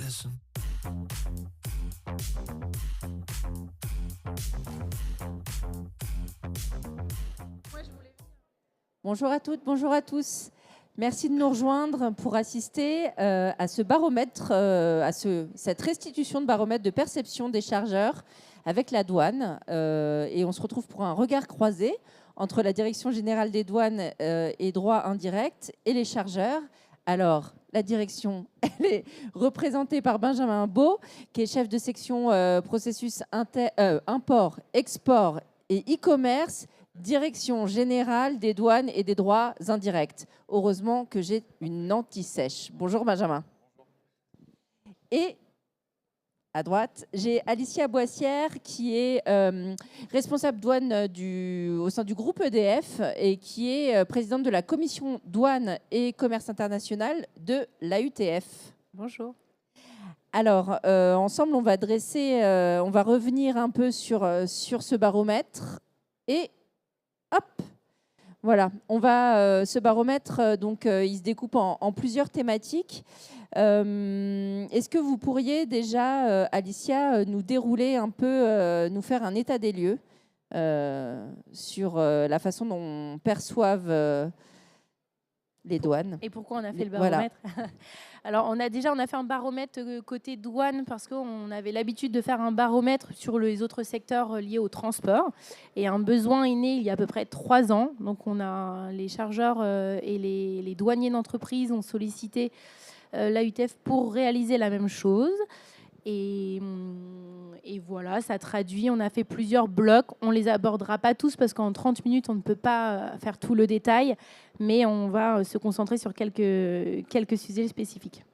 listen. Bonjour à toutes, bonjour à tous. Merci de nous rejoindre pour assister à ce baromètre, cette restitution de baromètre de perception des chargeurs avec la douane. Et on se retrouve pour un regard croisé entre la Direction générale des douanes et droits indirects et les chargeurs. Alors, la direction, elle est représentée par Benjamin Beau, qui est chef de section processus import, export et e-commerce, Direction générale des douanes et des droits indirects. Heureusement que j'ai une anti-sèche. Bonjour Benjamin. Et à droite, j'ai Alicia Boissière qui est responsable douane au sein du groupe EDF et qui est présidente de la commission douane et commerce international de l'AUTF. Bonjour. Alors, ensemble, on va revenir un peu sur ce baromètre et hop, voilà, ce baromètre, il se découpe en plusieurs thématiques. Est-ce que vous pourriez déjà, Alicia, nous dérouler un peu, nous faire un état des lieux sur la façon dont perçoivent les douanes? Et pourquoi on a fait le baromètre? Voilà. Alors, on a fait un baromètre côté douane parce qu'on avait l'habitude de faire un baromètre sur les autres secteurs liés au transport. Et un besoin est né il y a à peu près 3 ans. Donc, les chargeurs et les douaniers d'entreprise ont sollicité l'AUTF pour réaliser la même chose. Et voilà, ça traduit. On a fait plusieurs blocs. On ne les abordera pas tous parce qu'en 30 minutes, on ne peut pas faire tout le détail. Mais on va se concentrer sur quelques sujets spécifiques.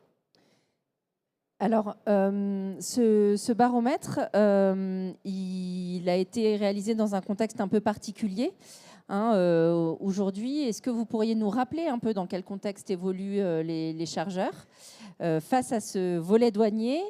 Alors, ce baromètre, il a été réalisé dans un contexte un peu particulier. Aujourd'hui, est-ce que vous pourriez nous rappeler un peu dans quel contexte évoluent les chargeurs face à ce volet douanier?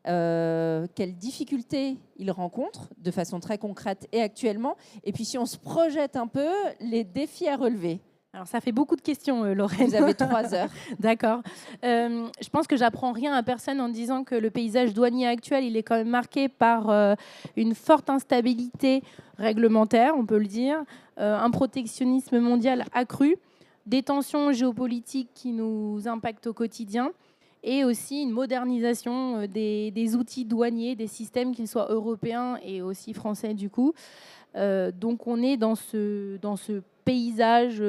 Quelles difficultés ils rencontrent de façon très concrète et actuellement? Et puis, si on se projette un peu, les défis à relever. Alors, ça fait beaucoup de questions, Lorraine. Vous avez 3 heures. D'accord. Je pense que j'apprends rien à personne en disant que le paysage douanier actuel, il est quand même marqué par une forte instabilité réglementaire, on peut le dire, un protectionnisme mondial accru, des tensions géopolitiques qui nous impactent au quotidien, et aussi une modernisation des outils douaniers, des systèmes, qu'ils soient européens et aussi français du coup. Donc on est dans ce paysage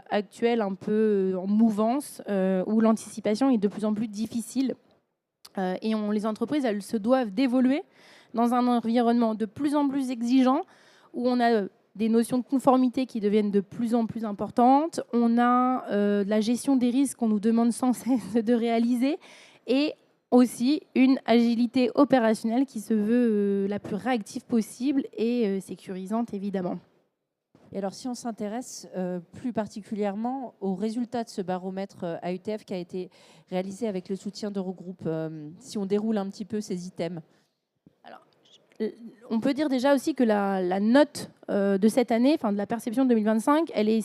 actuel un peu en mouvance où l'anticipation est de plus en plus difficile. Et les entreprises, elles se doivent d'évoluer dans un environnement de plus en plus exigeant où on a des notions de conformité qui deviennent de plus en plus importantes. On a de la gestion des risques qu'on nous demande sans cesse de réaliser et aussi une agilité opérationnelle qui se veut la plus réactive possible et sécurisante, évidemment. Et alors, si on s'intéresse plus particulièrement aux résultats de ce baromètre AUTF qui a été réalisé avec le soutien d'Eurogroupe, si on déroule un petit peu ces items. Alors, on peut dire déjà aussi que la note de cette année, enfin de la perception de 2025, elle est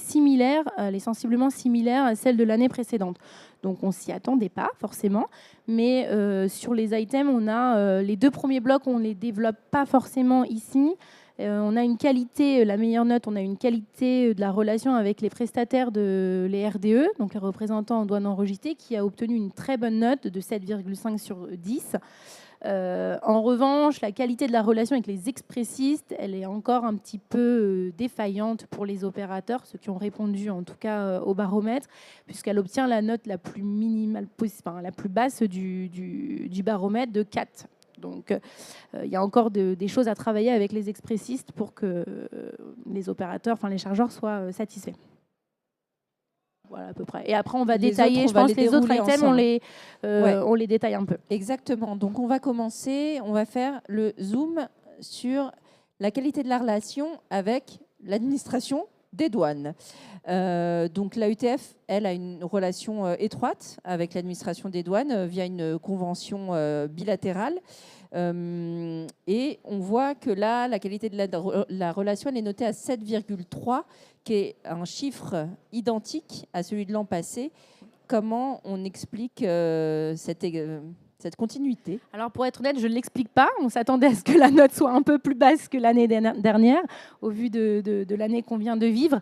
sensiblement similaire à celle de l'année précédente. Donc on s'y attendait pas forcément, mais sur les items, on a les 2 premiers blocs, on les développe pas forcément ici. On a une qualité, la meilleure note, on a une qualité de la relation avec les prestataires les RDE, donc les représentants en douane enregistrée, qui a obtenu une très bonne note de 7,5 sur 10. En revanche, la qualité de la relation avec les expressistes, elle est encore un petit peu défaillante pour les opérateurs, ceux qui ont répondu en tout cas au baromètre, puisqu'elle obtient la note la plus minimale, la plus basse du baromètre de 4. Donc, il y a encore des choses à travailler avec les expressistes pour que les opérateurs, les chargeurs soient satisfaits. Voilà à peu près. Et après, on va détailler, je pense, les autres items, on les détaille un peu. Exactement. Donc, on va commencer, on va faire le zoom sur la qualité de la relation avec l'administration des douanes. Donc, l'AUTF, elle, a une relation étroite avec l'administration des douanes via une convention bilatérale. Et on voit que là, la qualité de la relation, elle est notée à 7,3, qui est un chiffre identique à celui de l'an passé. Comment on explique cette continuité? Alors pour être honnête, je ne l'explique pas. On s'attendait à ce que la note soit un peu plus basse que l'année dernière, au vu de l'année qu'on vient de vivre.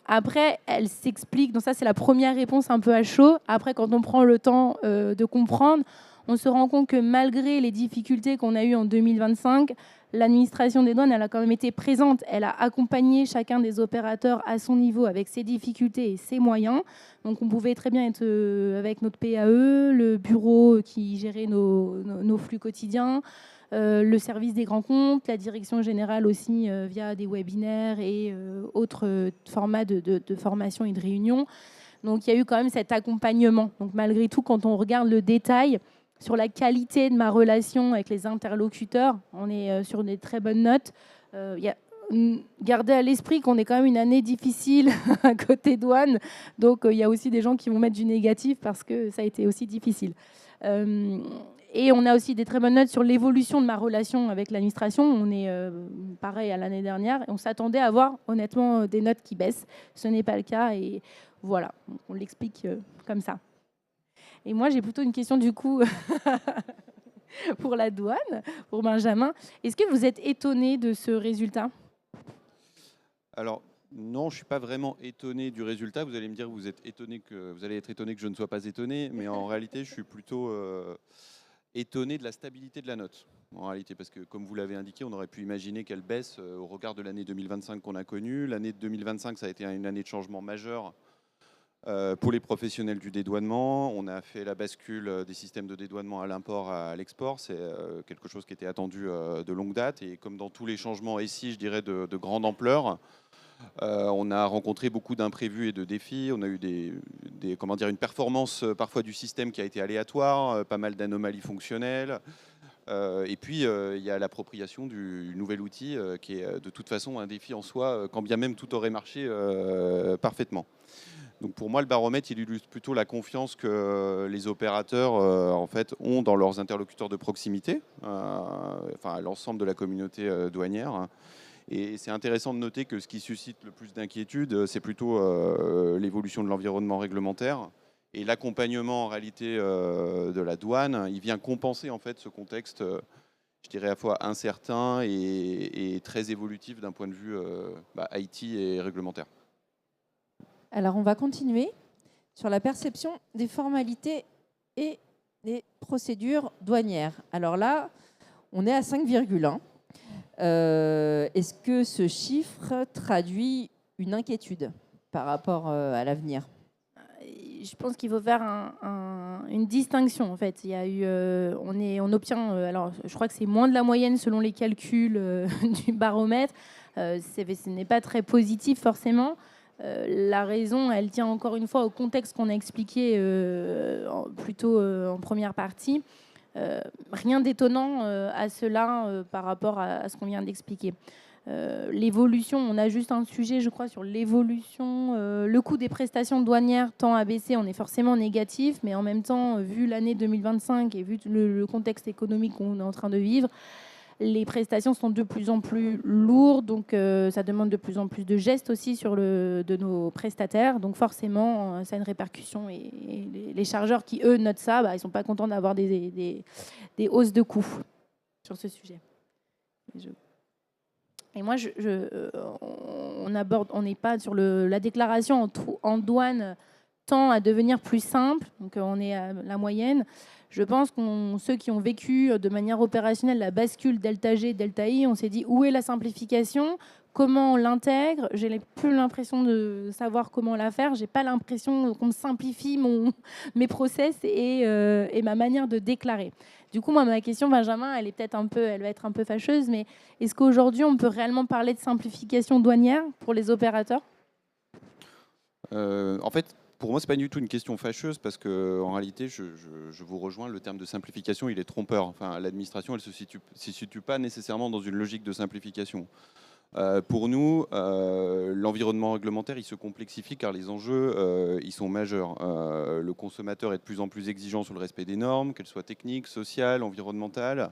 Après, elle s'explique. Donc ça, c'est la première réponse un peu à chaud. Après, quand on prend le temps de comprendre, on se rend compte que malgré les difficultés qu'on a eues en 2025, l'administration des douanes, elle a quand même été présente. Elle a accompagné chacun des opérateurs à son niveau avec ses difficultés et ses moyens. Donc on pouvait très bien être avec notre PAE, le bureau qui gérait nos flux quotidiens, le service des grands comptes, la direction générale aussi via des webinaires et autres formats de formation et de réunion. Donc il y a eu quand même cet accompagnement. Donc malgré tout, quand on regarde le détail, sur la qualité de ma relation avec les interlocuteurs, on est sur des très bonnes notes. Gardez à l'esprit qu'on est quand même une année difficile à côté douane. Donc, il y a aussi des gens qui vont mettre du négatif parce que ça a été aussi difficile. Et on a aussi des très bonnes notes sur l'évolution de ma relation avec l'administration. On est pareil à l'année dernière. Et on s'attendait à avoir, honnêtement, des notes qui baissent. Ce n'est pas le cas. Et voilà, on l'explique comme ça. Et moi, j'ai plutôt une question du coup pour la douane, pour Benjamin. Est-ce que vous êtes étonné de ce résultat? Alors, non, je ne suis pas vraiment étonné du résultat. Vous allez me dire que vous allez être étonné que je ne sois pas étonné, mais en réalité, je suis plutôt étonné de la stabilité de la note. En réalité, parce que comme vous l'avez indiqué, on aurait pu imaginer qu'elle baisse au regard de l'année 2025 qu'on a connue. L'année 2025, ça a été une année de changement majeur pour les professionnels du dédouanement. On a fait la bascule des systèmes de dédouanement à l'import, à l'export. C'est quelque chose qui était attendu de longue date. Et comme dans tous les changements ici, je dirais de grande ampleur, on a rencontré beaucoup d'imprévus et de défis. On a eu une performance parfois du système qui a été aléatoire, pas mal d'anomalies fonctionnelles. Et puis, il y a l'appropriation du nouvel outil qui est de toute façon un défi en soi, quand bien même tout aurait marché parfaitement. Donc pour moi, le baromètre, il illustre plutôt la confiance que les opérateurs en fait, ont dans leurs interlocuteurs de proximité, enfin l'ensemble de la communauté douanière. Et c'est intéressant de noter que ce qui suscite le plus d'inquiétude, c'est plutôt l'évolution de l'environnement réglementaire et l'accompagnement en réalité de la douane. Il vient compenser en fait ce contexte, je dirais à la fois incertain et très évolutif d'un point de vue IT et réglementaire. Alors, on va continuer sur la perception des formalités et des procédures douanières. Alors là, on est à 5,1. Est-ce que ce chiffre traduit une inquiétude par rapport à l'avenir? Je pense qu'il faut faire une distinction. En fait, il y a eu, on obtient, alors je crois que c'est moins de la moyenne selon les calculs du baromètre. Ce n'est pas très positif forcément. La raison, elle tient encore une fois au contexte qu'on a expliqué plutôt en première partie. Rien d'étonnant à cela par rapport à ce qu'on vient d'expliquer. L'évolution, on a juste un sujet, je crois, sur l'évolution. Le coût des prestations douanières tend à baisser, on est forcément négatif, mais en même temps, vu l'année 2025 et vu le contexte économique qu'on est en train de vivre, les prestations sont de plus en plus lourdes, donc ça demande de plus en plus de gestes aussi de nos prestataires. Donc forcément, ça a une répercussion. Et les chargeurs qui, eux, notent ça, ils ne sont pas contents d'avoir des hausses de coûts sur ce sujet. Et moi, on n'est pas sur la déclaration en douane tend à devenir plus simple. Donc on est à la moyenne. Je pense que ceux qui ont vécu de manière opérationnelle la bascule Delta G, Delta I, on s'est dit où est la simplification, comment on l'intègre. J'ai plus l'impression de savoir comment la faire. J'ai pas l'impression qu'on me simplifie mes process et ma manière de déclarer. Du coup, moi, ma question, Benjamin, elle va être un peu fâcheuse, mais est-ce qu'aujourd'hui, on peut réellement parler de simplification douanière pour les opérateurs? En fait, pour moi, ce n'est pas du tout une question fâcheuse parce qu'en réalité, je vous rejoins, le terme de simplification, il est trompeur. Enfin, l'administration, elle ne se situe pas nécessairement dans une logique de simplification. Pour nous, l'environnement réglementaire, il se complexifie car les enjeux, ils sont majeurs. Le consommateur est de plus en plus exigeant sur le respect des normes, qu'elles soient techniques, sociales, environnementales.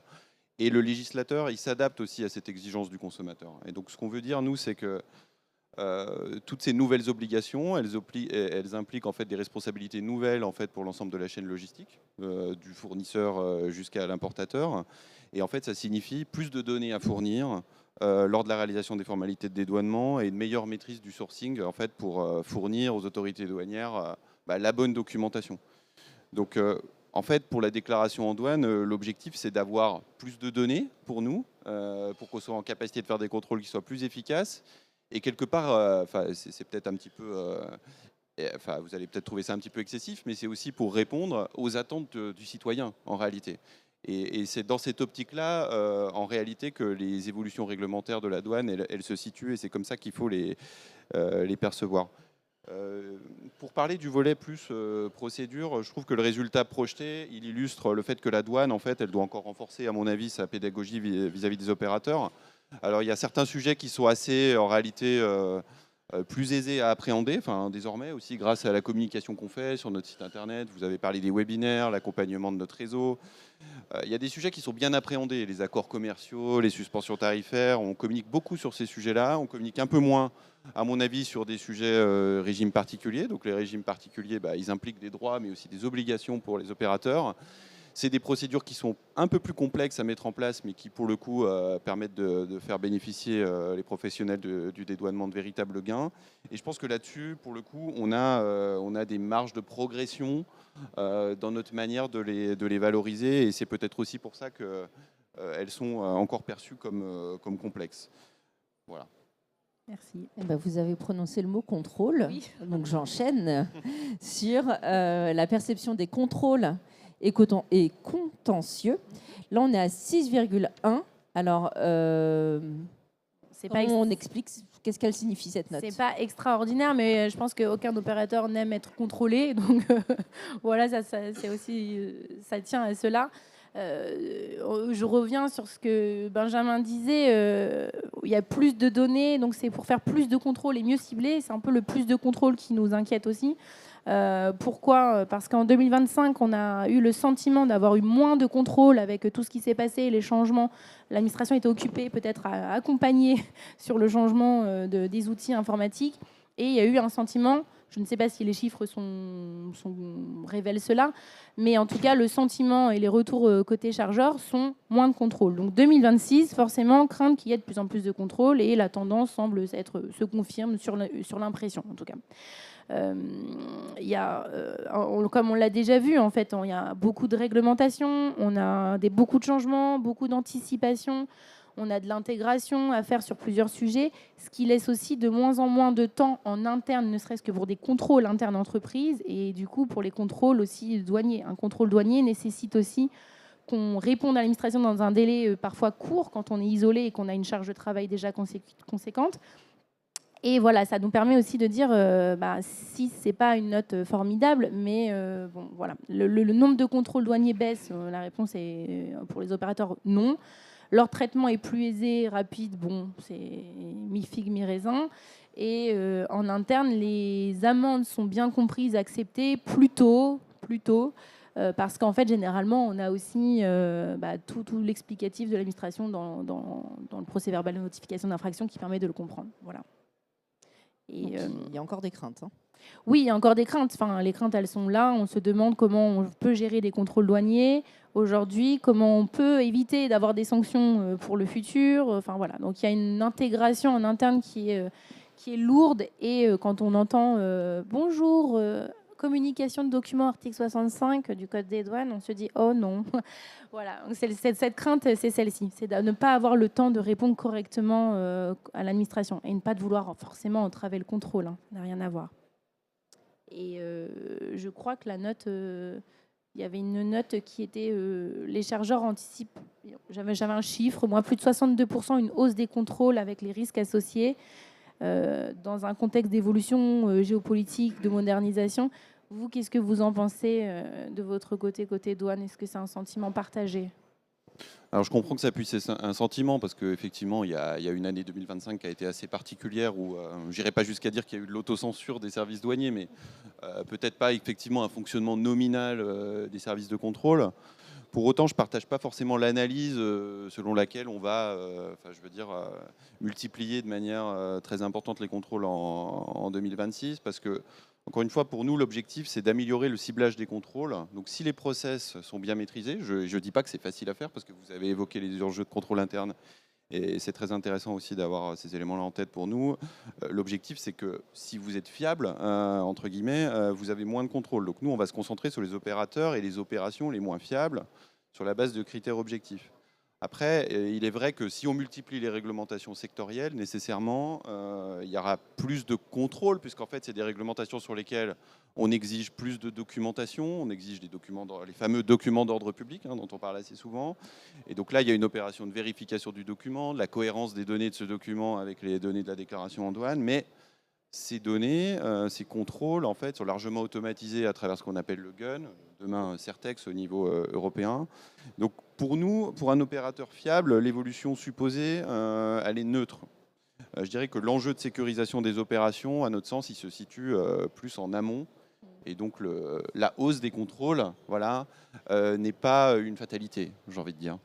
Et le législateur, il s'adapte aussi à cette exigence du consommateur. Et donc, ce qu'on veut dire, nous, c'est que toutes ces nouvelles obligations, elles impliquent en fait des responsabilités nouvelles en fait pour l'ensemble de la chaîne logistique, du fournisseur jusqu'à l'importateur. Et en fait, ça signifie plus de données à fournir lors de la réalisation des formalités de dédouanement et une meilleure maîtrise du sourcing en fait pour fournir aux autorités douanières la bonne documentation. Donc, en fait, pour la déclaration en douane, l'objectif, c'est d'avoir plus de données pour nous, pour qu'on soit en capacité de faire des contrôles qui soient plus efficaces. Et quelque part, c'est peut-être un petit peu... vous allez peut-être trouver ça un petit peu excessif, mais c'est aussi pour répondre aux attentes du citoyen, en réalité. Et c'est dans cette optique-là, en réalité, que les évolutions réglementaires de la douane, elles se situent, et c'est comme ça qu'il faut les percevoir. Pour parler du volet plus procédure, je trouve que le résultat projeté, il illustre le fait que la douane, en fait, elle doit encore renforcer, à mon avis, sa pédagogie vis-à-vis des opérateurs. Alors, il y a certains sujets qui sont assez, en réalité, plus aisés à appréhender, désormais aussi grâce à la communication qu'on fait sur notre site internet. Vous avez parlé des webinaires, l'accompagnement de notre réseau. Il y a des sujets qui sont bien appréhendés, les accords commerciaux, les suspensions tarifaires. On communique beaucoup sur ces sujets-là. On communique un peu moins, à mon avis, sur des sujets régimes particuliers. Donc les régimes particuliers, ils impliquent des droits, mais aussi des obligations pour les opérateurs. C'est des procédures qui sont un peu plus complexes à mettre en place, mais qui, pour le coup, permettent de faire bénéficier les professionnels du dédouanement de véritables gains. Et je pense que là-dessus, pour le coup, on a des marges de progression dans notre manière de les valoriser. Et c'est peut-être aussi pour ça qu'elles sont encore perçues comme complexes. Voilà. Merci. Eh ben, vous avez prononcé le mot contrôle. Oui. Donc j'enchaîne sur la perception des contrôles et contentieux. Là, on est à 6,1. Alors, on explique qu'est-ce qu'elle signifie, cette note. C'est pas extraordinaire, mais je pense qu'aucun opérateur n'aime être contrôlé. Donc voilà, c'est aussi, ça tient à cela. Je reviens sur ce que Benjamin disait. Il y a plus de données, donc c'est pour faire plus de contrôles et mieux cibler. C'est un peu le plus de contrôles qui nous inquiète aussi. Pourquoi ? Parce qu'en 2025, on a eu le sentiment d'avoir eu moins de contrôle avec tout ce qui s'est passé, les changements. L'administration était occupée peut-être à accompagner sur le changement des outils informatiques. Et il y a eu un sentiment, je ne sais pas si les chiffres révèlent cela, mais en tout cas, le sentiment et les retours côté chargeur sont moins de contrôle. Donc 2026, forcément, crainte qu'il y ait de plus en plus de contrôle et la tendance semble se confirme sur l'impression, en tout cas. Comme on l'a déjà vu, en fait, il y a beaucoup de réglementations, on a beaucoup de changements, beaucoup d'anticipation, on a de l'intégration à faire sur plusieurs sujets, ce qui laisse aussi de moins en moins de temps en interne, ne serait-ce que pour des contrôles internes entreprises et du coup pour les contrôles aussi douaniers. Un contrôle douanier nécessite aussi qu'on réponde à l'administration dans un délai parfois court quand on est isolé et qu'on a une charge de travail déjà conséquente. Et voilà, ça nous permet aussi de dire, si ce n'est pas une note formidable, mais bon, voilà. Le nombre de contrôles douaniers baisse, la réponse est pour les opérateurs non. Leur traitement est plus aisé, rapide, bon, c'est mi-figue, mi-raisin. Et en interne, les amendes sont bien comprises, acceptées plus tôt, parce qu'en fait, généralement, on a aussi tout l'explicatif de l'administration dans le procès-verbal de notification d'infraction qui permet de le comprendre. Voilà. Et il y a encore des craintes. Oui, il y a encore des craintes. Enfin, les craintes, elles sont là. On se demande comment on peut gérer des contrôles douaniers aujourd'hui, comment on peut éviter d'avoir des sanctions pour le futur. Enfin, voilà. Donc, il y a une intégration en interne qui est lourde. Et quand on entend bonjour, communication de documents, article 65 du Code des douanes, on se dit oh non. Voilà, cette crainte, c'est celle-ci, c'est de ne pas avoir le temps de répondre correctement à l'administration et ne pas de vouloir forcément entraver le contrôle, ça n'a rien à voir. Et je crois que la note, il y avait une note qui était les chargeurs anticipent, j'avais un chiffre, moi plus de 62%, une hausse des contrôles avec les risques associés dans un contexte d'évolution géopolitique, de modernisation. Vous, qu'est-ce que vous en pensez de votre côté douane ? Est-ce que c'est un sentiment partagé ? Alors je comprends que ça puisse être un sentiment parce qu'effectivement il y a une année 2025 qui a été assez particulière où je n'irai pas jusqu'à dire qu'il y a eu de l'autocensure des services douaniers, mais peut-être pas effectivement un fonctionnement nominal des services de contrôle. Pour autant, je ne partage pas forcément l'analyse selon laquelle on va multiplier de manière très importante les contrôles en 2026, parce que, encore une fois, pour nous, l'objectif, c'est d'améliorer le ciblage des contrôles. Donc, si les process sont bien maîtrisés, je ne dis pas que c'est facile à faire, parce que vous avez évoqué les enjeux de contrôle interne, et c'est très intéressant aussi d'avoir ces éléments-là en tête pour nous. L'objectif, c'est que si vous êtes fiable, entre guillemets, vous avez moins de contrôle. Donc, nous, on va se concentrer sur les opérateurs et les opérations les moins fiables sur la base de critères objectifs. Après, il est vrai que si on multiplie les réglementations sectorielles, nécessairement, il y aura plus de contrôle, puisqu'en fait, c'est des réglementations sur lesquelles on exige plus de documentation, on exige les fameux documents d'ordre public, dont on parle assez souvent. Et donc là, il y a une opération de vérification du document, de la cohérence des données de ce document avec les données de la déclaration en douane, mais ces données, ces contrôles, en fait, sont largement automatisés à travers ce qu'on appelle le GUN, demain Certex au niveau européen. Donc pour nous, pour un opérateur fiable, l'évolution supposée, elle est neutre. Je dirais que l'enjeu de sécurisation des opérations, à notre sens, il se situe plus en amont. Et donc la hausse des contrôles, voilà, n'est pas une fatalité, j'ai envie de dire.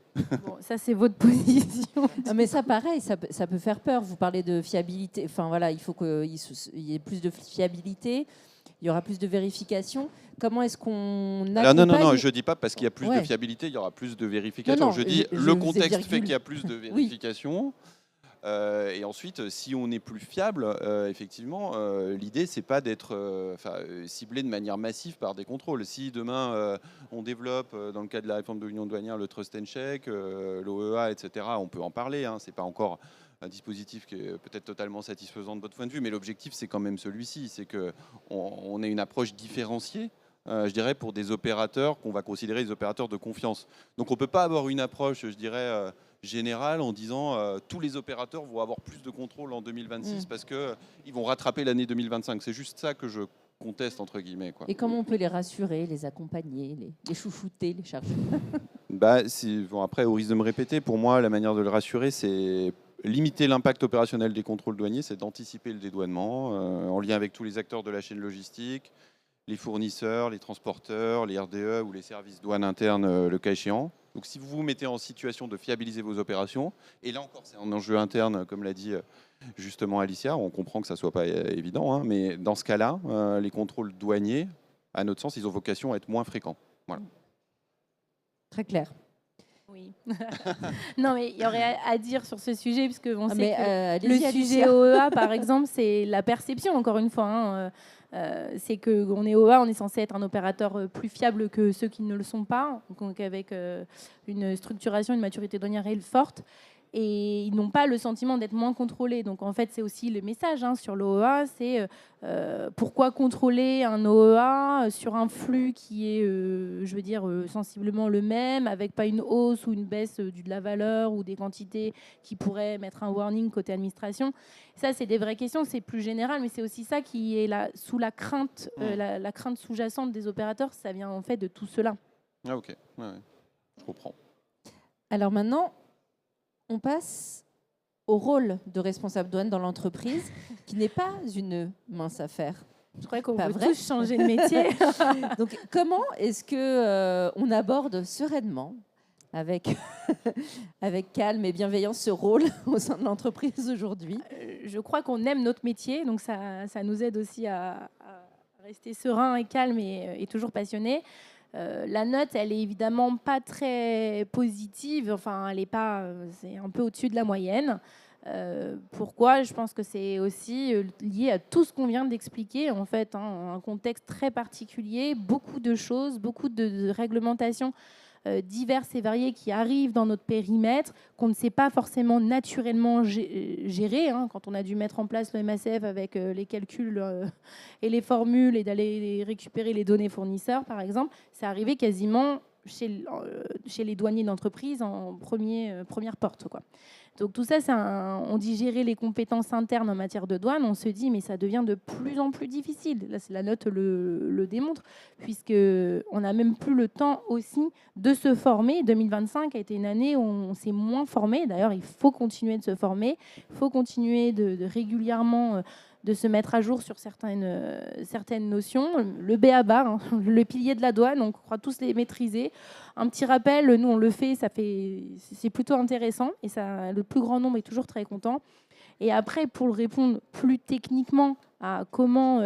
Bon, ça, c'est votre position. Non, mais ça, pareil, ça peut faire peur. Vous parlez de fiabilité. Enfin, voilà, il faut qu'il y ait plus de fiabilité. Il y aura plus de vérification. Comment est-ce qu'on accompagne... Non, je ne dis pas parce qu'il y a plus de fiabilité, il y aura plus de vérification. Je dis le contexte fait qu'il y a plus de vérification. Et ensuite, si on est plus fiable, effectivement, l'idée, c'est pas d'être ciblé de manière massive par des contrôles. Si demain, on développe, dans le cadre de la réforme de l'Union douanière, le Trust and Check, l'OEA, etc., on peut en parler. Ce n'est pas encore un dispositif qui est peut-être totalement satisfaisant de votre point de vue, mais l'objectif, c'est quand même celui-ci. C'est qu'on ait une approche différenciée, je dirais, pour des opérateurs qu'on va considérer des opérateurs de confiance. Donc, on ne peut pas avoir une approche, je dirais, générale en disant tous les opérateurs vont avoir plus de contrôle en 2026 parce qu'ils vont rattraper l'année 2025. C'est juste ça que je conteste, entre guillemets, quoi. Et comment on peut les rassurer, les accompagner, les chouchouter, les charger? Après, au risque de me répéter, pour moi, la manière de le rassurer, c'est limiter l'impact opérationnel des contrôles douaniers, c'est d'anticiper le dédouanement en lien avec tous les acteurs de la chaîne logistique, les fournisseurs, les transporteurs, les RDE ou les services douanes internes, le cas échéant. Donc si vous vous mettez en situation de fiabiliser vos opérations, et là encore c'est un enjeu interne, comme l'a dit justement Alicia, on comprend que ça ne soit pas évident, mais dans ce cas-là, les contrôles douaniers, à notre sens, ils ont vocation à être moins fréquents. Voilà. Très clair. Oui. Non, mais il y aurait à dire sur ce sujet, puisque on sait que le sujet OEA, par exemple, c'est la perception, encore une fois. C'est qu'on est OEA, on est censé être un opérateur plus fiable que ceux qui ne le sont pas, donc avec une structuration, une maturité douanière forte. Et ils n'ont pas le sentiment d'être moins contrôlés. Donc en fait, c'est aussi le message sur l'OEA, c'est pourquoi contrôler un OEA sur un flux qui est, sensiblement le même, avec pas une hausse ou une baisse de la valeur ou des quantités qui pourraient mettre un warning côté administration. Ça, c'est des vraies questions, c'est plus général, mais c'est aussi ça qui est là, sous la crainte, la crainte sous-jacente des opérateurs, ça vient en fait de tout cela. Ah ok, ouais, je comprends. Alors maintenant, on passe au rôle de responsable douane dans l'entreprise, qui n'est pas une mince affaire. Je crois qu'on veut tous changer de métier. Donc, comment est-ce qu'on aborde sereinement, avec calme et bienveillance, ce rôle au sein de l'entreprise aujourd'hui? Je crois qu'on aime notre métier, donc ça nous aide aussi à rester serein et calme et toujours passionné. La note, elle est évidemment pas très positive. Enfin, elle est pas. C'est un peu au-dessus de la moyenne. Pourquoi? Je pense que c'est aussi lié à tout ce qu'on vient d'expliquer. En fait, un contexte très particulier, beaucoup de choses, beaucoup de réglementations diverses et variées qui arrivent dans notre périmètre, qu'on ne sait pas forcément naturellement gérer. Quand on a dû mettre en place le MACF avec les calculs et les formules et d'aller récupérer les données fournisseurs, par exemple, c'est arrivé quasiment chez les douaniers d'entreprise en première porte, quoi. Donc tout ça, on dit gérer les compétences internes en matière de douane. On se dit, mais ça devient de plus en plus difficile. Là, la note le démontre, puisqu'on n'a même plus le temps aussi de se former. 2025 a été une année où on s'est moins formé. D'ailleurs, il faut continuer de se former. Il faut continuer de régulièrement de se mettre à jour sur certaines notions. Le b.a.-ba, hein, le pilier de la douane, on croit tous les maîtriser. Un petit rappel, nous on le fait, c'est plutôt intéressant et ça, le plus grand nombre est toujours très content. Et après, pour répondre plus techniquement à comment,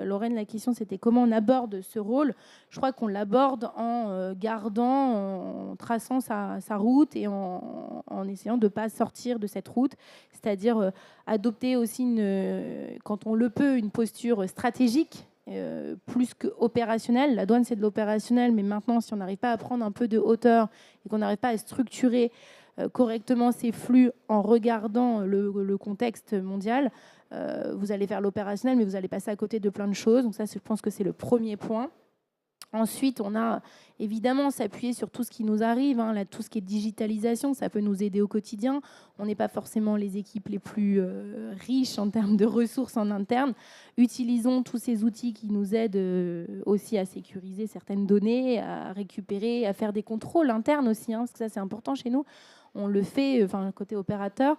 Lorraine, la question c'était comment on aborde ce rôle, je crois qu'on l'aborde en en traçant sa route et en essayant de ne pas sortir de cette route, c'est-à-dire adopter aussi, quand on le peut, une posture stratégique plus qu'opérationnelle. La douane, c'est de l'opérationnel, mais maintenant, si on n'arrive pas à prendre un peu de hauteur et qu'on n'arrive pas à structurer correctement ces flux en regardant le contexte mondial, vous allez faire l'opérationnel, mais vous allez passer à côté de plein de choses. Donc ça, je pense que c'est le premier point. Ensuite, on a évidemment s'appuyer sur tout ce qui nous arrive, hein, là, tout ce qui est digitalisation, ça peut nous aider au quotidien. On n'est pas forcément les équipes les plus riches en termes de ressources en interne. Utilisons tous ces outils qui nous aident aussi à sécuriser certaines données, à récupérer, à faire des contrôles internes aussi, hein, parce que ça c'est important chez nous. On le fait, côté opérateur.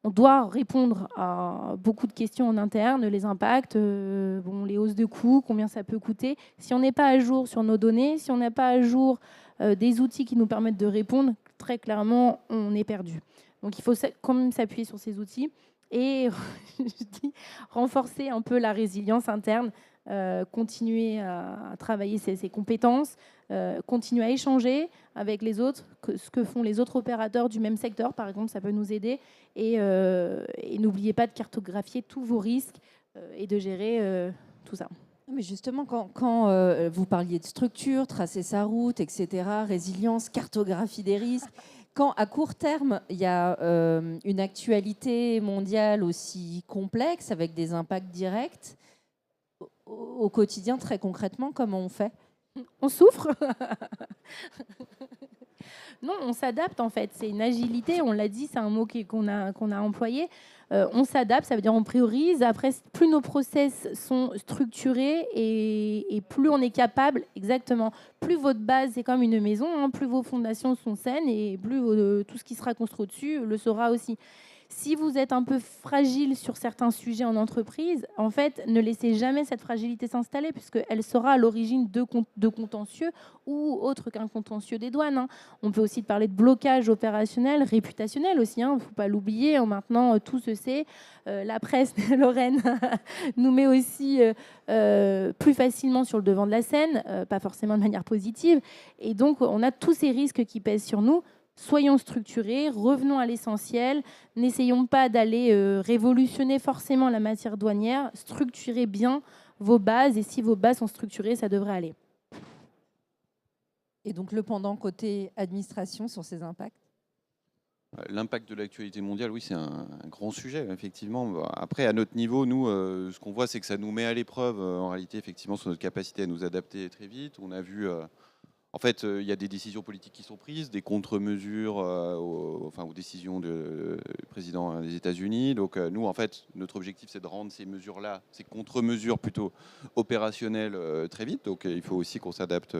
On doit répondre à beaucoup de questions en interne, les impacts, les hausses de coûts, combien ça peut coûter. Si on n'est pas à jour sur nos données, si on n'a pas à jour des outils qui nous permettent de répondre, très clairement, on est perdu. Donc il faut quand même s'appuyer sur ces outils et renforcer un peu la résilience interne, continuer à travailler ses compétences, continuer à échanger avec les autres, ce que font les autres opérateurs du même secteur, par exemple, ça peut nous aider. Et n'oubliez pas de cartographier tous vos risques et de gérer tout ça. Mais justement, quand vous parliez de structure, tracer sa route, etc., résilience, cartographie des risques, quand à court terme, il y a une actualité mondiale aussi complexe, avec des impacts directs, au quotidien, très concrètement, comment on fait ? On souffre. Non, on s'adapte en fait. C'est une agilité, on l'a dit, c'est un mot qu'on a employé. On s'adapte, ça veut dire on priorise. Après, plus nos process sont structurés et plus on est capable, exactement, plus votre base est comme une maison, hein, plus vos fondations sont saines et plus tout ce qui sera construit au-dessus le sera aussi. Si vous êtes un peu fragile sur certains sujets en entreprise, en fait, ne laissez jamais cette fragilité s'installer puisqu'elle sera à l'origine de contentieux ou autre qu'un contentieux des douanes, hein. On peut aussi parler de blocage opérationnel, réputationnel aussi, hein, il ne faut pas l'oublier. Maintenant, tout se sait. La presse, Lorraine, nous met aussi plus facilement sur le devant de la scène, pas forcément de manière positive. Et donc, on a tous ces risques qui pèsent sur nous. Soyons structurés, revenons à l'essentiel, n'essayons pas d'aller révolutionner forcément la matière douanière, structurez bien vos bases et si vos bases sont structurées, ça devrait aller. Et donc le pendant côté administration sur ces impacts ? L'impact de l'actualité mondiale, oui, c'est un grand sujet, effectivement. Après, à notre niveau, nous, ce qu'on voit, c'est que ça nous met à l'épreuve, en réalité, effectivement, sur notre capacité à nous adapter très vite. On a vu... En fait, il y a des décisions politiques qui sont prises, des contre-mesures aux décisions du président des États-Unis. Donc, nous, en fait, notre objectif, c'est de rendre ces mesures-là, ces contre-mesures plutôt opérationnelles très vite. Donc, il faut aussi qu'on s'adapte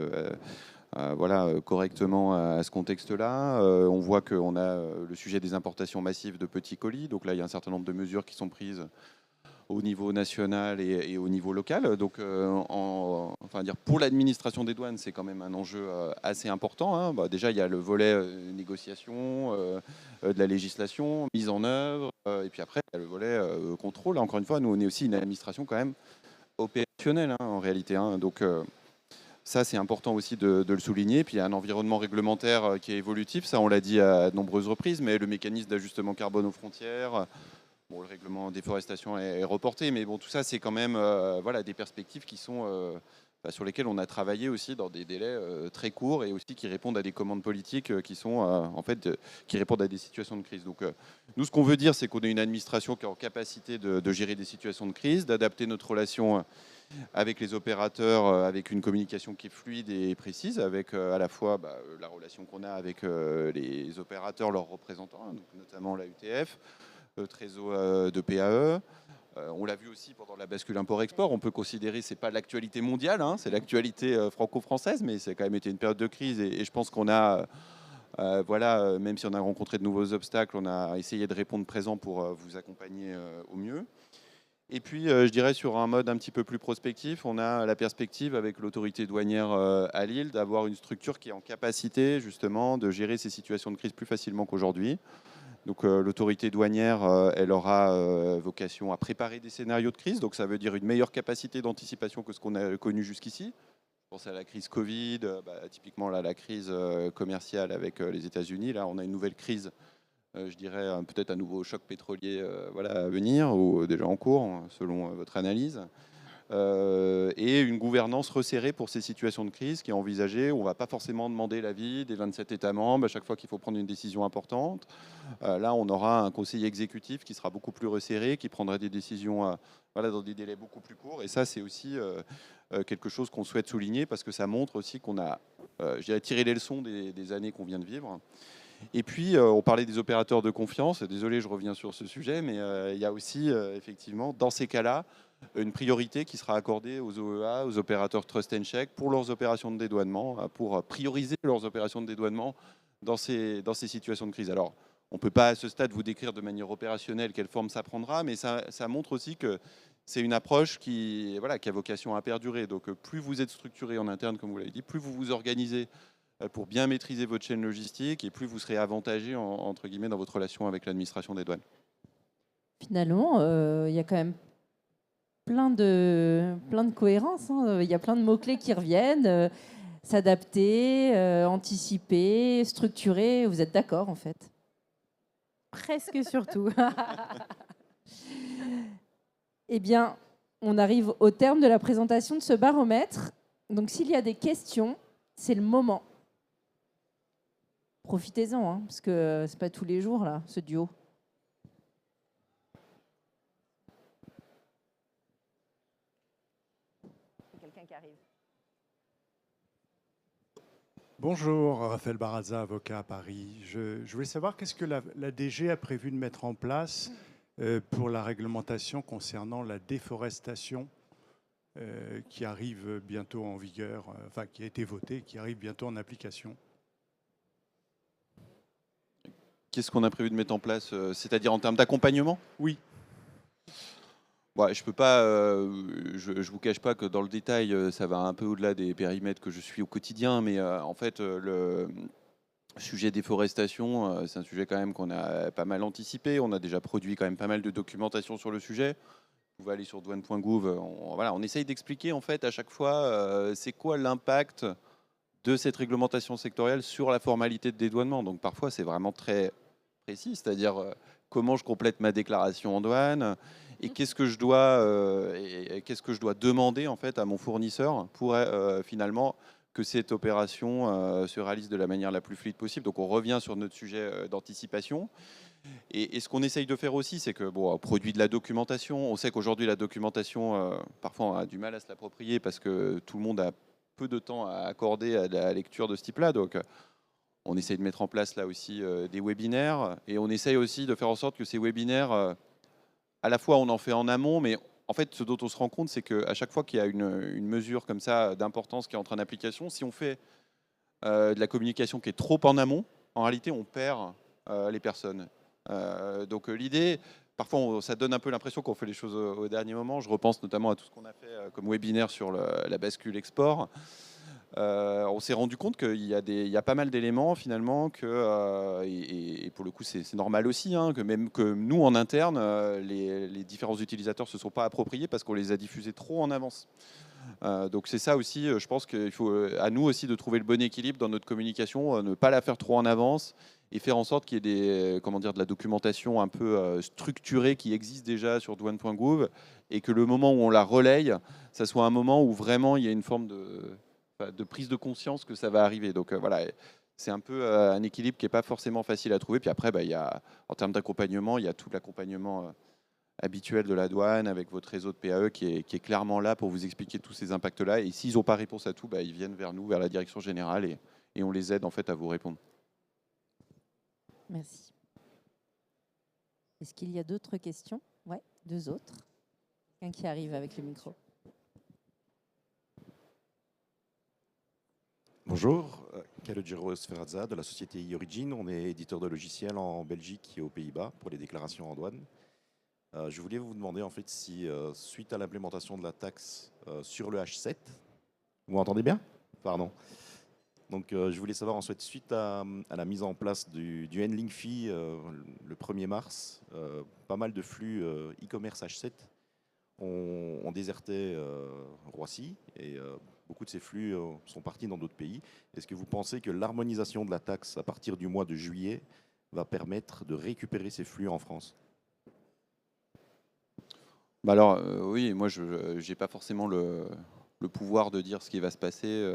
correctement à ce contexte-là. On voit qu'on a le sujet des importations massives de petits colis. Donc là, il y a un certain nombre de mesures qui sont prises au niveau national et au niveau local. Donc, pour l'administration des douanes, c'est quand même un enjeu assez important, hein. Déjà, il y a le volet négociation, de la législation, mise en œuvre, et puis après, il y a le volet contrôle. Encore une fois, nous, on est aussi une administration quand même opérationnelle, hein, en réalité, hein. Donc, ça, c'est important aussi de le souligner. Puis, il y a un environnement réglementaire qui est évolutif. Ça, on l'a dit à de nombreuses reprises, mais le mécanisme d'ajustement carbone aux frontières... Bon, le règlement déforestation est reporté, mais bon, tout ça, c'est quand même des perspectives qui sont, sur lesquelles on a travaillé aussi dans des délais très courts et aussi qui répondent à des commandes politiques qui sont, qui répondent à des situations de crise. Donc, nous, ce qu'on veut dire, c'est qu'on est une administration qui est en capacité de gérer des situations de crise, d'adapter notre relation avec les opérateurs, avec une communication qui est fluide et précise, avec à la fois la relation qu'on a avec les opérateurs, leurs représentants, donc notamment la UTF, le trésor de PAE. On l'a vu aussi pendant la bascule import-export. On peut considérer que ce n'est pas l'actualité mondiale, hein, c'est l'actualité franco-française, mais c'est quand même été une période de crise. Et je pense qu'on a, même si on a rencontré de nouveaux obstacles, on a essayé de répondre présent pour vous accompagner au mieux. Et puis, je dirais sur un mode un petit peu plus prospectif, on a la perspective avec l'autorité douanière à Lille d'avoir une structure qui est en capacité justement de gérer ces situations de crise plus facilement qu'aujourd'hui. Donc l'autorité douanière, elle aura vocation à préparer des scénarios de crise, donc ça veut dire une meilleure capacité d'anticipation que ce qu'on a connu jusqu'ici. Je pense à la crise Covid, typiquement là, la crise commerciale avec les États-Unis. Là, on a une nouvelle crise, je dirais peut-être un nouveau choc pétrolier à venir ou déjà en cours, selon votre analyse. Et une gouvernance resserrée pour ces situations de crise qui est envisagée. On ne va pas forcément demander l'avis des 27 États membres à chaque fois qu'il faut prendre une décision importante. Là, on aura un conseil exécutif qui sera beaucoup plus resserré, qui prendra des décisions dans des délais beaucoup plus courts. Et ça, c'est aussi quelque chose qu'on souhaite souligner parce que ça montre aussi qu'on a, je dirais, tiré les leçons des années qu'on vient de vivre. Et puis, on parlait des opérateurs de confiance. Désolé, je reviens sur ce sujet, mais il y a aussi, effectivement, dans ces cas-là, une priorité qui sera accordée aux OEA, aux opérateurs Trust and Check, pour leurs opérations de dédouanement, pour prioriser leurs opérations de dédouanement dans ces situations de crise. Alors, on ne peut pas à ce stade vous décrire de manière opérationnelle quelle forme ça prendra, mais ça montre aussi que c'est une approche qui a vocation à perdurer. Donc, plus vous êtes structuré en interne, comme vous l'avez dit, plus vous vous organisez pour bien maîtriser votre chaîne logistique et plus vous serez avantagé entre guillemets dans votre relation avec l'administration des douanes. Finalement, il y a quand même plein de cohérences. Il y a plein de mots-clés qui reviennent. S'adapter, anticiper, structurer. Vous êtes d'accord, en fait? Presque surtout. Eh bien, on arrive au terme de la présentation de ce baromètre. Donc, s'il y a des questions, c'est le moment. Profitez-en, hein, parce que c'est pas tous les jours, là, ce duo. Quelqu'un qui arrive. Bonjour, Raphaël Barazza, avocat à Paris. Je voulais savoir qu'est-ce que la DG a prévu de mettre en place pour la réglementation concernant la déforestation qui arrive bientôt en vigueur, enfin qui a été votée, qui arrive bientôt en application. Qu'est-ce qu'on a prévu de mettre en place, c'est-à-dire en termes d'accompagnement? Oui. Bon, je peux pas, je vous cache pas que dans le détail, ça va un peu au-delà des périmètres que je suis au quotidien, mais en fait, le sujet déforestation, c'est un sujet quand même qu'on a pas mal anticipé. On a déjà produit quand même pas mal de documentation sur le sujet. Vous pouvez aller sur douane.gouv. On essaye d'expliquer en fait à chaque fois c'est quoi l'impact de cette réglementation sectorielle sur la formalité de dédouanement. Donc parfois c'est vraiment très précis, c'est-à-dire comment je complète ma déclaration en douane et qu'est-ce que je dois demander en fait à mon fournisseur pour finalement que cette opération se réalise de la manière la plus fluide possible. Donc on revient sur notre sujet d'anticipation. Et ce qu'on essaye de faire aussi, c'est que, on produit de la documentation. On sait qu'aujourd'hui, la documentation, parfois, on a du mal à se l'approprier parce que tout le monde a peu de temps à accorder à la lecture de ce type-là. Donc, on essaye de mettre en place là aussi des webinaires. Et on essaye aussi de faire en sorte que ces webinaires, à la fois, on en fait en amont, mais en fait, ce dont on se rend compte, c'est qu'à chaque fois qu'il y a une mesure comme ça d'importance qui entre en application, si on fait de la communication qui est trop en amont, en réalité, on perd les personnes. Donc l'idée, parfois ça donne un peu l'impression qu'on fait les choses au dernier moment. Je repense notamment à tout ce qu'on a fait comme webinaire sur la bascule export. On s'est rendu compte qu'il y a pas mal d'éléments finalement et pour le coup c'est normal aussi que même que nous en interne les différents utilisateurs se sont pas appropriés parce qu'on les a diffusés trop en avance. Donc c'est ça aussi, je pense qu'il faut à nous aussi de trouver le bon équilibre dans notre communication, ne pas la faire trop en avance et faire en sorte qu'il y ait de la documentation un peu structurée qui existe déjà sur douane.gouv et que le moment où on la relaye, ça soit un moment où vraiment il y a une forme de prise de conscience que ça va arriver. Donc c'est un peu un équilibre qui n'est pas forcément facile à trouver. Puis après, il y a, en termes d'accompagnement, il y a tout l'accompagnement habituel de la douane avec votre réseau de PAE qui est clairement là pour vous expliquer tous ces impacts-là. Et s'ils n'ont pas réponse à tout, ils viennent vers nous, vers la direction générale et on les aide en fait à vous répondre. Merci. Est-ce qu'il y a d'autres questions? Ouais, deux autres. Quelqu'un qui arrive avec le micro. Bonjour, Calogero Sferrazza de la société e-Origin. On est éditeur de logiciels en Belgique et aux Pays-Bas pour les déclarations en douane. Je voulais vous demander en fait si, suite à l'implémentation de la taxe sur le H7, vous m'entendez bien? Pardon. Donc, je voulais savoir, ensuite, suite à la mise en place du handling fee le 1er mars, pas mal de flux e-commerce H7 ont déserté Roissy et beaucoup de ces flux sont partis dans d'autres pays. Est-ce que vous pensez que l'harmonisation de la taxe à partir du mois de juillet va permettre de récupérer ces flux en France? Bah alors, oui, moi, je n'ai pas forcément le pouvoir de dire ce qui va se passer.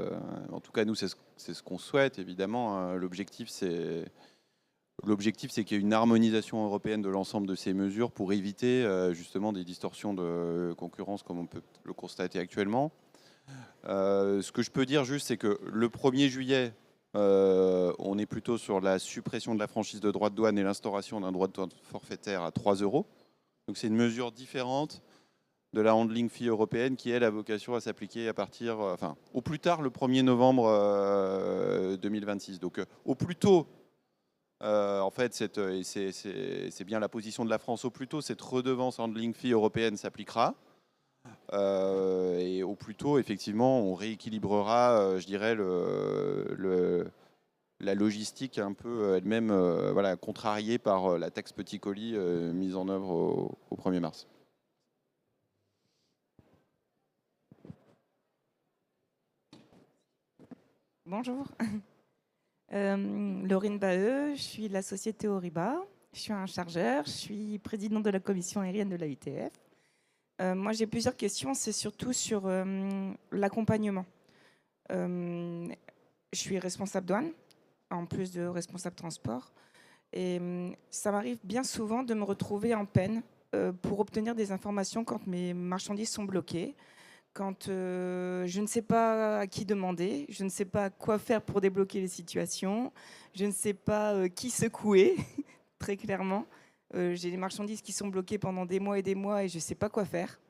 En tout cas, nous, c'est ce qu'on souhaite, évidemment. L'objectif, c'est qu'il y ait une harmonisation européenne de l'ensemble de ces mesures pour éviter justement des distorsions de concurrence comme on peut le constater actuellement. Ce que je peux dire juste, c'est que le 1er juillet, on est plutôt sur la suppression de la franchise de droit de douane et l'instauration d'un droit de douane forfaitaire à 3 euros. Donc c'est une mesure différente de la handling fee européenne qui, elle, a vocation à s'appliquer à partir, enfin, au plus tard le 1er novembre 2026. Donc au plus tôt, en fait, c'est bien la position de la France, au plus tôt cette redevance handling fee européenne s'appliquera. Et au plus tôt, effectivement, on rééquilibrera, je dirais, la logistique un peu elle-même voilà, contrariée par la taxe petit colis mise en œuvre au 1er mars. Bonjour, Laurine Baheux, je suis de la société Oriba, je suis un chargeur, je suis présidente de la commission aérienne de la UTF. Moi j'ai plusieurs questions, c'est surtout sur l'accompagnement. Je suis responsable douane, en plus de responsable transport, et ça m'arrive bien souvent de me retrouver en peine pour obtenir des informations quand mes marchandises sont bloquées. Quand je ne sais pas à qui demander, je ne sais pas quoi faire pour débloquer les situations, je ne sais pas qui secouer, très clairement. J'ai des marchandises qui sont bloquées pendant des mois et je ne sais pas quoi faire.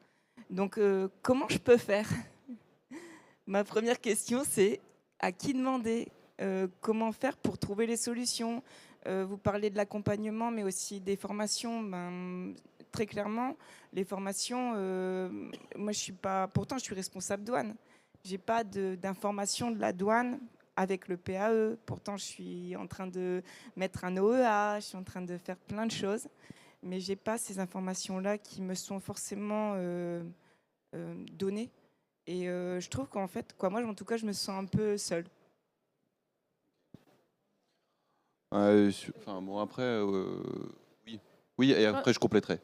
Donc, comment je peux faire? Ma première question, c'est à qui demander? Comment faire pour trouver les solutions? Vous parlez de l'accompagnement, mais aussi des formations. Très clairement, les formations, moi je suis pas, pourtant je suis responsable douane. J'ai pas d'informations de la douane avec le PAE. Pourtant je suis en train de mettre un OEA, je suis en train de faire plein de choses, mais j'ai pas ces informations-là qui me sont forcément données. Et je trouve qu'en fait, moi en tout cas, je me sens un peu seule. Enfin, bon, après, oui, et après je compléterai.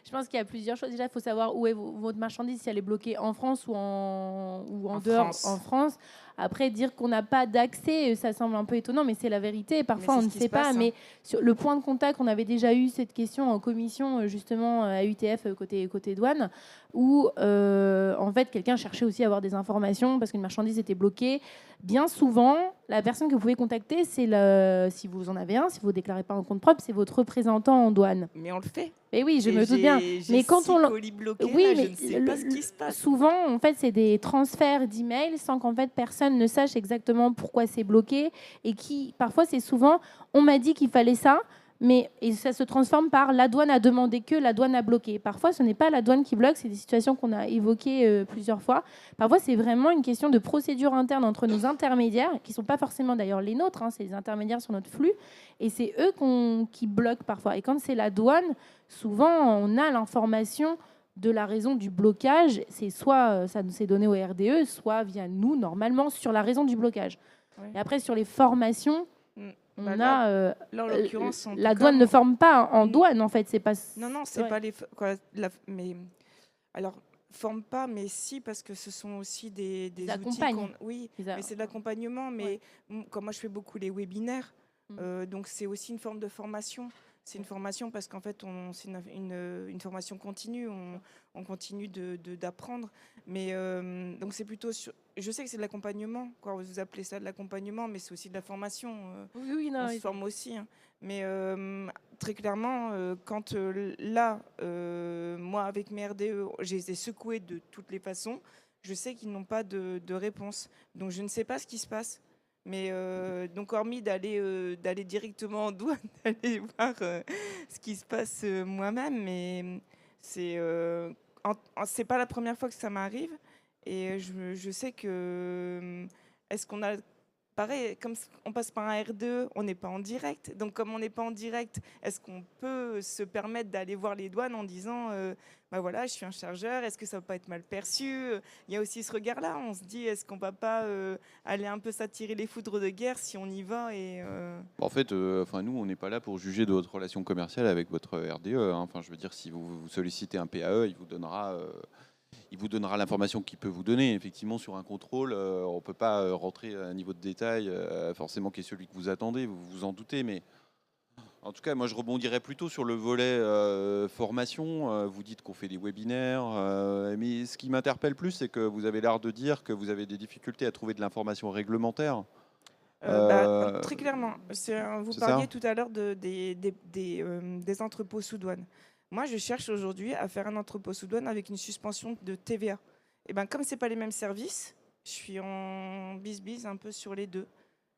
Je pense qu'il y a plusieurs choses. Déjà, il faut savoir où est votre marchandise, si elle est bloquée en France ou en dehors, France. en France. Après, dire qu'on n'a pas d'accès, ça semble un peu étonnant, mais c'est la vérité. Parfois, on ne sait pas. Mais sur le point de contact, on avait déjà eu cette question en commission, justement, à UTF, côté douane, où, en fait, quelqu'un cherchait aussi à avoir des informations parce qu'une marchandise était bloquée. Bien souvent, la personne que vous pouvez contacter, c'est si vous en avez un, si vous ne déclarez pas un compte propre, c'est votre représentant en douane. Mais on le fait. Mais oui, je me doute bien. Mais quand on colis bloqués, oui, là, mais je ne sais pas ce qui se passe. Souvent, en fait, c'est des transferts d'emails sans qu'en fait personne ne sache exactement pourquoi c'est bloqué et qui, parfois, c'est souvent, on m'a dit qu'il fallait ça. Et ça se transforme par la douane a demandé que, la douane a bloqué. Parfois, ce n'est pas la douane qui bloque, c'est des situations qu'on a évoquées plusieurs fois. Parfois, c'est vraiment une question de procédure interne entre nos intermédiaires, qui ne sont pas forcément d'ailleurs les nôtres, c'est les intermédiaires sur notre flux, et c'est eux qui bloquent parfois. Et quand c'est la douane, souvent, on a l'information de la raison du blocage. C'est soit ça nous est donné au RDE, soit via nous, normalement, sur la raison du blocage. Oui. Et après, sur les formations... On là, en l'occurrence, la douane ne forme pas en douane, en fait. C'est pas. Non, c'est pas les. Mais alors, forme pas, mais si, parce que ce sont aussi des outils. Oui, mais c'est de l'accompagnement. Mais comme moi, je fais beaucoup les webinaires, donc c'est aussi une forme de formation. C'est une formation parce qu'en fait, c'est une formation continue. On continue d'apprendre. Mais donc, c'est plutôt sur. Je sais que c'est de l'accompagnement. Vous appelez ça de l'accompagnement, mais c'est aussi de la formation. Oui, non, on se forme aussi. Hein. Mais très clairement, quand moi, avec mes RDE, j'ai été secouée de toutes les façons, je sais qu'ils n'ont pas de réponse. Donc, je ne sais pas ce qui se passe. Mais donc, hormis d'aller directement en douane, d'aller voir ce qui se passe moi-même, mais c'est pas la première fois que ça m'arrive. Et je sais que est-ce qu'on a pareil, comme on passe par un R2, on n'est pas en direct. Donc, comme on n'est pas en direct, est-ce qu'on peut se permettre d'aller voir les douanes en disant, bah voilà, je suis un chargeur, est-ce que ça va pas être mal perçu? Il y a aussi ce regard-là. On se dit, est-ce qu'on va pas aller un peu s'attirer les foudres de guerre si on y va et En fait, nous, on n'est pas là pour juger de votre relation commerciale avec votre RDE, hein. Enfin, je veux dire, si vous sollicitez un PAE, il vous donnera l'information qu'il peut vous donner. Effectivement, sur un contrôle, on ne peut pas rentrer à un niveau de détail forcément qui est celui que vous attendez, vous vous en doutez. Mais en tout cas, moi, je rebondirais plutôt sur le volet formation. Vous dites qu'on fait des webinaires, mais ce qui m'interpelle plus, c'est que vous avez l'air de dire que vous avez des difficultés à trouver de l'information réglementaire. très clairement, vous C'est parliez ça tout à l'heure des entrepôts sous douane. Moi, je cherche aujourd'hui à faire un entrepôt sous douane avec une suspension de TVA. Et ben, comme c'est pas les mêmes services, je suis en bis un peu sur les deux.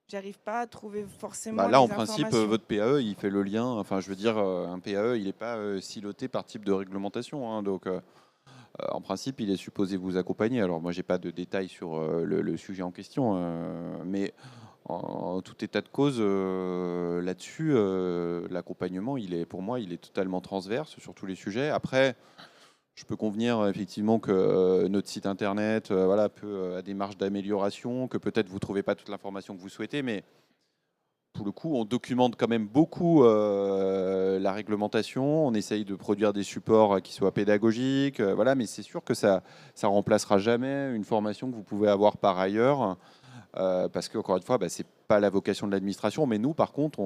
J'arrive pas à trouver forcément Là, en les principe, informations. votre PAE, il fait le lien. Enfin, je veux dire, un PAE, il n'est pas siloté par type de réglementation, hein. Donc, en principe, il est supposé vous accompagner. Alors, moi, j'ai pas de détails sur le sujet en question, mais en tout état de cause, là-dessus, l'accompagnement, pour moi, il est totalement transverse sur tous les sujets. Après, je peux convenir effectivement que notre site internet, a des marges d'amélioration, que peut-être vous trouvez pas toute l'information que vous souhaitez, mais pour le coup, on documente quand même beaucoup la réglementation. On essaye de produire des supports qui soient pédagogiques, mais c'est sûr que ça remplacera jamais une formation que vous pouvez avoir par ailleurs. Parce que, encore une fois, c'est pas la vocation de l'administration, mais nous, par contre,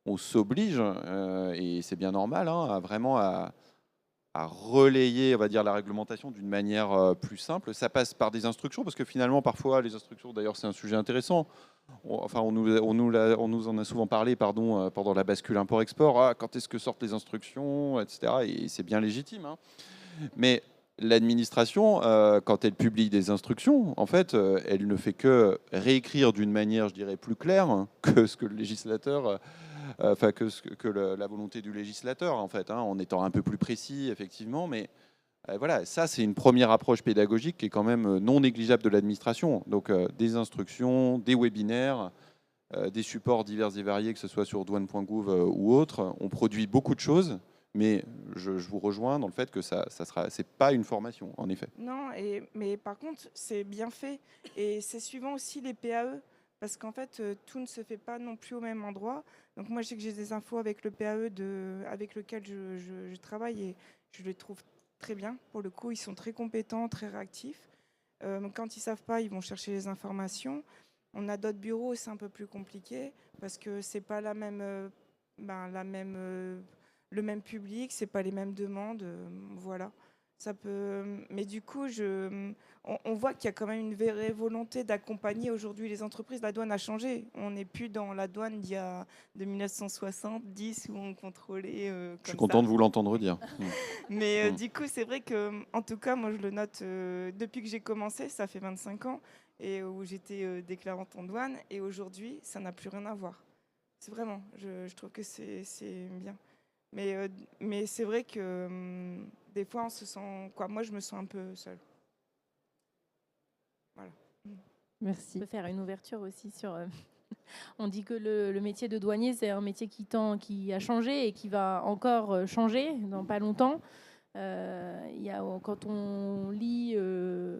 on s'oblige, et c'est bien normal, hein, à relayer, on va dire, la réglementation d'une manière plus simple. Ça passe par des instructions, parce que finalement, parfois, les instructions, d'ailleurs, c'est un sujet intéressant. On nous en a souvent parlé, pendant la bascule import-export. Ah, quand est-ce que sortent les instructions, etc. Et c'est bien légitime, hein. Mais l'administration, quand elle publie des instructions, en fait, elle ne fait que réécrire d'une manière, je dirais, plus claire que ce que le législateur, la volonté du législateur, en fait, hein, en étant un peu plus précis, effectivement. Mais voilà, ça, c'est une première approche pédagogique qui est quand même non négligeable de l'administration. Donc, des instructions, des webinaires, des supports divers et variés, que ce soit sur douane.gouv ou autre. On produit beaucoup de choses. Mais je vous rejoins dans le fait que c'est pas une formation, en effet. Non, mais par contre, c'est bien fait. Et c'est suivant aussi les PAE. Parce qu'en fait, tout ne se fait pas non plus au même endroit. Donc moi, je sais que j'ai des infos avec le PAE avec lequel je travaille et je les trouve très bien. Pour le coup, ils sont très compétents, très réactifs. Quand ils ne savent pas, ils vont chercher les informations. On a d'autres bureaux, c'est un peu plus compliqué parce que c'est pas le même public, c'est pas les mêmes demandes, voilà. Ça peut, mais du coup, on voit qu'il y a quand même une vraie volonté d'accompagner aujourd'hui les entreprises. La douane a changé. On n'est plus dans la douane de 1970 où on contrôlait. Je suis content de vous l'entendre dire. Mais du coup, c'est vrai que, en tout cas, moi, je le note depuis que j'ai commencé, ça fait 25 ans, et où j'étais déclarante en douane, et aujourd'hui, ça n'a plus rien à voir. C'est vraiment, je trouve que c'est bien. Mais c'est vrai que des fois, on se sent... Moi, je me sens un peu seule. Voilà. Merci. On peut faire une ouverture aussi sur... On dit que le métier de douanier, c'est un métier qui a changé et qui va encore changer dans pas longtemps. Quand on lit le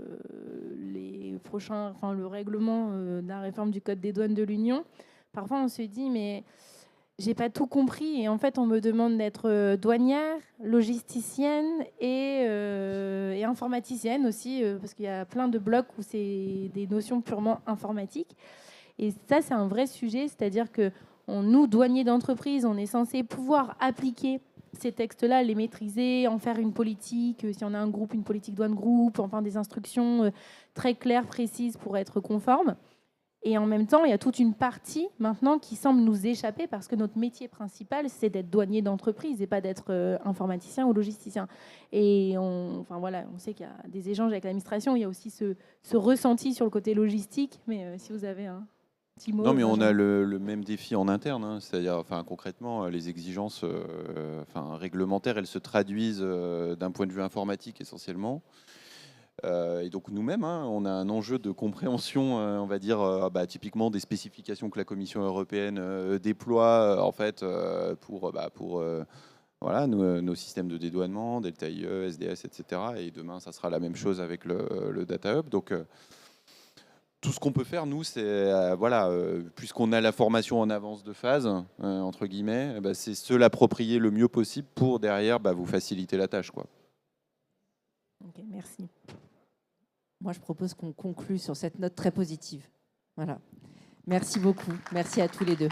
règlement de la réforme du Code des douanes de l'Union, parfois on se dit, mais... j'ai pas tout compris et en fait on me demande d'être douanière, logisticienne et informaticienne aussi parce qu'il y a plein de blocs où c'est des notions purement informatiques et ça c'est un vrai sujet, c'est-à-dire que nous douaniers d'entreprise on est censé pouvoir appliquer ces textes-là, les maîtriser, en faire une politique, si on a un groupe, une politique douane groupe, enfin des instructions très claires, précises pour être conforme. Et en même temps, il y a toute une partie maintenant qui semble nous échapper parce que notre métier principal, c'est d'être douanier d'entreprise et pas d'être informaticien ou logisticien. Et on sait qu'il y a des échanges avec l'administration. Il y a aussi ce ressenti sur le côté logistique. Mais si vous avez Petit mot, Non, mais on a Benjamin. le même défi en interne, hein. C'est-à-dire, enfin, concrètement, les exigences réglementaires, elles se traduisent d'un point de vue informatique essentiellement. Et donc nous-mêmes, hein, on a un enjeu de compréhension, on va dire, typiquement des spécifications que la Commission européenne déploie en fait pour voilà, nos systèmes de dédouanement, Delta IE, SDS, etc. Et demain, ça sera la même chose avec le Data Hub. Donc tout ce qu'on peut faire, nous, c'est, puisqu'on a la formation en avance de phase, entre guillemets, c'est se l'approprier le mieux possible pour derrière vous faciliter la tâche, quoi. Ok, merci. Moi, je propose qu'on conclue sur cette note très positive. Voilà. Merci beaucoup. Merci à tous les deux.